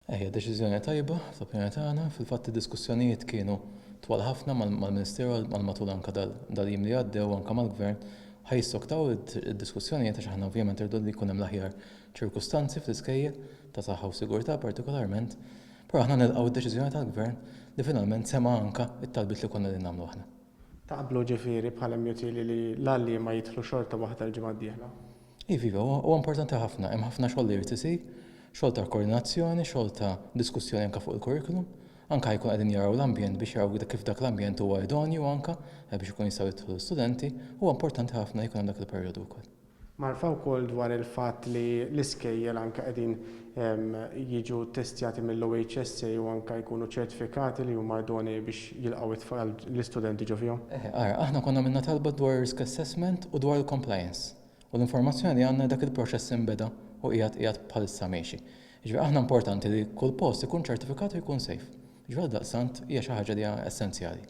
Ejja, deċiżjoni tajba, fl-opinjoni tagħna, fil-fatt id-diskussjonijiet kienu twal ħafna mal-Ministeru mal-matul anke dal-jiem li għaddew anke mal-Gvern ħajsoktaw id-diskussjonijiet għax aħna ovvjament irdu li jkun hemm l-aħjar ċirkustanzi fl-iskejjel ta' saħħa u sigurtà partikolarment, però aħna nilqgħu id-deċiżjoni tal-Gvern li finalment sema' anke it-talbiet li konna li nagħmlu aħna. Taqblu ġifieri bħala mjutili li l-għalli ma jidħlu xorta waħda l-ġimgħa d-dieħla? Iva, huwa importanti ħafna, hemm ħafna xogħol li jrid isir, xogħol ta' koordinazzjoni, xogħol ta' diskussjoni anke fuq il-kurrikulum, anke jkun qegħdin jaraw l-ambjent biex jaraw kif dak l-ambjent huwa idonju anke biex ikun jistgħu jidħlu l-studenti, huwa importanti ħafna jkun hemm dak il-perjodu wkoll. Marfa wkoll dwar il-fatt li l-iskejjel anke qegħdin jiġu testjati mill-OHSA u anke jkunu ċertifikati li huma idoni biex jilqgħu it-tfal l-istudenti ġo fihom. Aħna konna minna talba dwar risk assessment u dwar il-compliance. U l-informazzjoni għandna dak il-proċess imbeda u qiegħed bħalissa mexi. Ġifieri aħna importanti li kull post ikun ċertifikat u jkun safe. Ġifieri daqstant hija xi ħaġa li hija essenzjali.